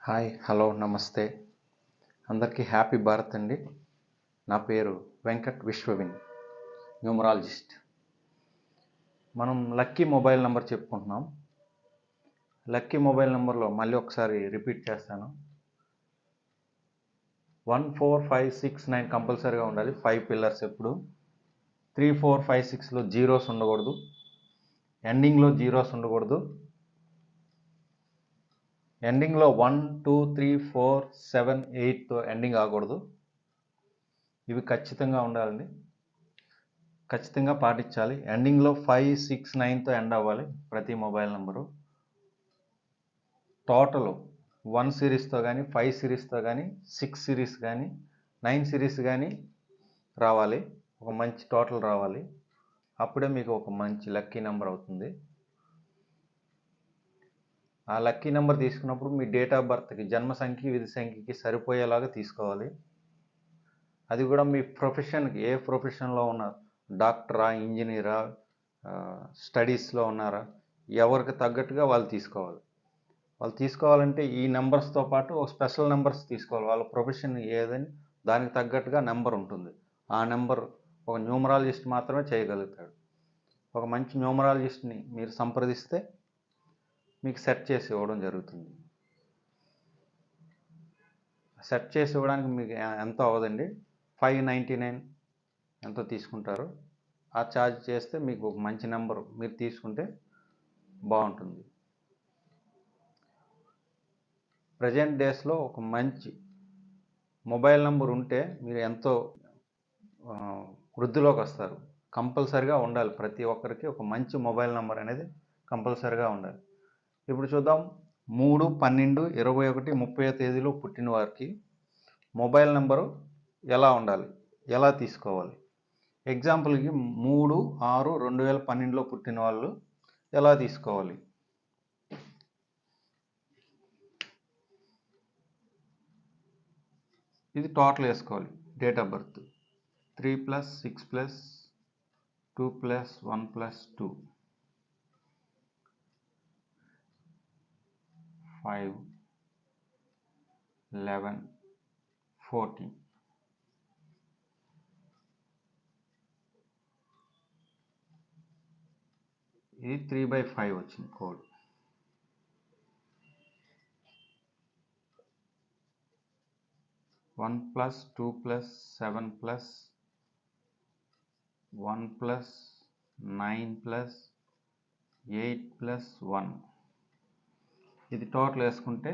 Hi hello నమస్తే అందరికీ happy Bharat అండి. నా పేరు వెంకట్ విశ్వవిన్, న్యూమరాలజిస్ట్. మనం లక్కీ మొబైల్ నెంబర్ చెప్పుకుంటున్నాం. లక్కీ మొబైల్ నెంబర్లో మళ్ళీ ఒకసారి రిపీట్ చేస్తాను. 14569 కంపల్సరీగా ఉండాలి. 5 పిల్లర్స్ ఎప్పుడు 3456లో జీరోస్ ఉండకూడదు, ఎండింగ్లో జీరోస్ ఉండకూడదు, ఎండింగ్లో 1 2 3 4 7 8తో ఎండింగ్ ఆగకూడదు. ఇవి ఖచ్చితంగా ఉండాలండి, ఖచ్చితంగా పాటించాలి. ఎండింగ్లో 5 6 9తో ఎండ్ అవ్వాలి ప్రతి మొబైల్ నెంబరు. టోటల్ 1 సిరీస్తో కానీ 5 సిరీస్తో కానీ 6 సిరీస్ కానీ 9 సిరీస్ కానీ రావాలి. ఒక మంచి టోటల్ రావాలి. అప్పుడే మీకు ఒక మంచి లక్కీ నెంబర్ అవుతుంది. ఆ లక్కీ నెంబర్ తీసుకున్నప్పుడు మీ డేట్ ఆఫ్ బర్త్కి, జన్మ సంఖ్య విధి సంఖ్యకి సరిపోయేలాగా తీసుకోవాలి. అది కూడా మీ ప్రొఫెషన్కి, ఏ ప్రొఫెషన్లో ఉన్నారు, డాక్టరా, ఇంజనీరా, స్టడీస్లో ఉన్నారా, ఎవరికి తగ్గట్టుగా వాళ్ళు తీసుకోవాలి. వాళ్ళు తీసుకోవాలంటే ఈ నెంబర్స్తో పాటు ఒక స్పెషల్ నెంబర్స్ తీసుకోవాలి. వాళ్ళ ప్రొఫెషన్ ఏదని దానికి తగ్గట్టుగా నెంబర్ ఉంటుంది. ఆ నెంబర్ ఒక న్యూమరాలజిస్ట్ మాత్రమే చేయగలుగుతాడు. ఒక మంచి న్యూమరాలజిస్ట్ని మీరు సంప్రదిస్తే మీకు సెట్ చేసి ఇవ్వడం జరుగుతుంది. సెట్ చేసి ఇవ్వడానికి మీకు ఎంతో అవ్వదండి, 599 ఎంతో తీసుకుంటారు. ఆ ఛార్జ్ చేస్తే మీకు ఒక మంచి నెంబర్ మీరు తీసుకుంటే బాగుంటుంది. ప్రజెంట్ డేస్లో ఒక మంచి మొబైల్ నెంబర్ ఉంటే మీరు ఎంతో వృద్ధిలోకి వస్తారు. కంపల్సరిగా ఉండాలి. ప్రతి ఒక్కరికి ఒక మంచి మొబైల్ నెంబర్ అనేది కంపల్సరిగా ఉండాలి. ఇప్పుడు చూద్దాం. 3 12 21 30 తేదీలో పుట్టిన వారికి మొబైల్ నెంబరు ఎలా ఉండాలి, ఎలా తీసుకోవాలి. ఎగ్జాంపుల్కి 3 6 2012లో పుట్టిన వాళ్ళు ఎలా తీసుకోవాలి. ఇది టోటల్ వేసుకోవాలి. Date of birth 3 + 6 + 2 + 1 + 2 5 11 14. ఇది 3/5 వచ్చింది కోడ్. +1 + 2 + 7 + 1 + 9 + 8 + 1. ఇది టోటల్ వేసుకుంటే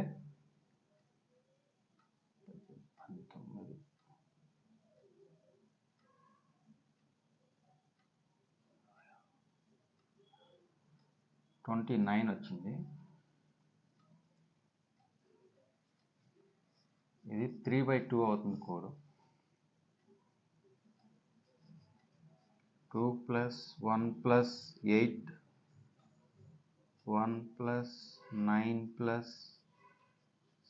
29 వచ్చింది. ఇది 3/2 అవుతుంది కోడ్. 2 + 1 + 8 1 + 9 +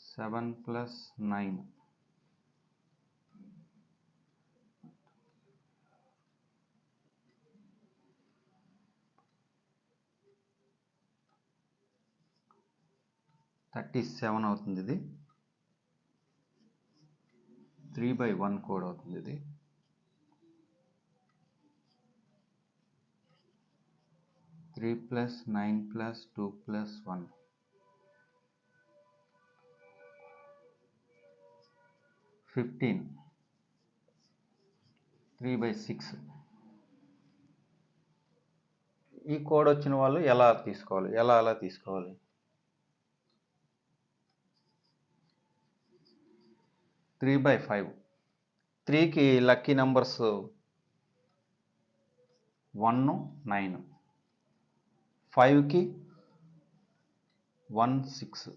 7 + 9. $37 అవుతుంది. ఇది 3/1 కోడ్ అవుతుంది. ఇది 3 + 9 + 2 + 1 15. 3/6. ఈ కోడ్ వచ్చిన వాళ్ళు ఎలా తీసుకోవాలి, ఎలా తీసుకోవాలి. 3/5. 3కి లక్కీ నెంబర్స్ 1 9, 5కి 1 6,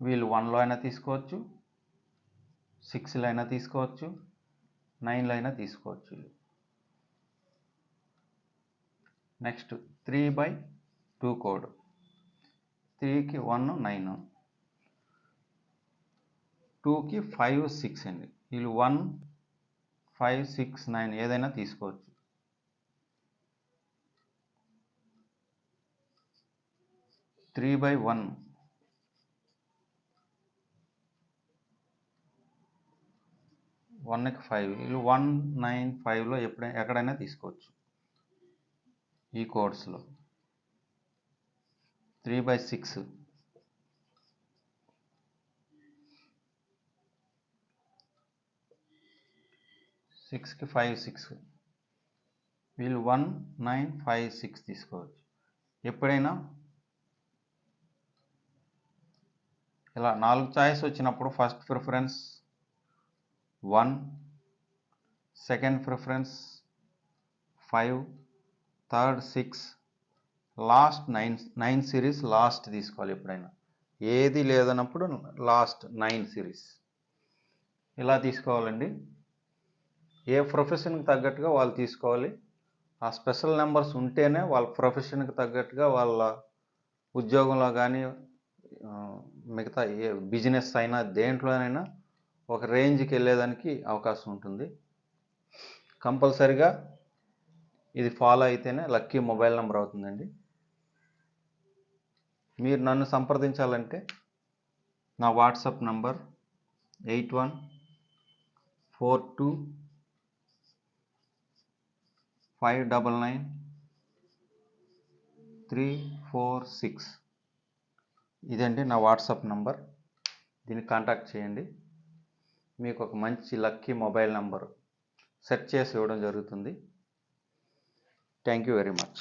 వీళ్ళు 1లో అయినా తీసుకోవచ్చు, 6లో అయినా తీసుకోవచ్చు, 9లో అయినా తీసుకోవచ్చు. Next 3/2 code. 3కి 1 9, 2కి 5 6 అండి. వీళ్ళు 1 5 6 9 ఏదైనా తీసుకోవచ్చు. 3/1 1కి 5 వీళ్ళు 195లో ఎక్కడైనా తీసుకోవచ్చు. ఈ కోడ్స్లో 3/6 6కి 5 6 వీళ్ళు 1956 తీసుకోవచ్చు. ఎప్పుడైనా ఇలా 4 చాయిస్ వచ్చినప్పుడు first preference 1, second preference 5, third 6, last 9 series last తీసుకోవాలి. ఎప్పుడైనా ఏది లేదన్నప్పుడు లాస్ట్ 9 సిరీస్ ఇలా తీసుకోవాలండి. ఏ ప్రొఫెషన్కి తగ్గట్టుగా వాళ్ళు తీసుకోవాలి. ఆ స్పెషల్ నెంబర్స్ ఉంటేనే వాళ్ళ ప్రొఫెషన్కి తగ్గట్టుగా వాళ్ళ ఉద్యోగంలో కానీ మిగతా ఏ బిజినెస్ అయినా దేంట్లోనైనా ఒక రేంజ్కి వెళ్ళేదానికి అవకాశం ఉంటుంది. కంపల్సరిగా ఇది ఫాలో అయితేనే లక్కీ మొబైల్ నెంబర్ అవుతుందండి. మీరు నన్ను సంప్రదించాలంటే నా వాట్సాప్ నంబర్ 8142599346. ఇదండి నా వాట్సాప్ నంబర్. దీన్ని కాంటాక్ట్ చేయండి. మీకు ఒక మంచి లక్కీ మొబైల్ నంబర్ సెట్ చేసి ఇవ్వడం జరుగుతుంది. Thank you very much.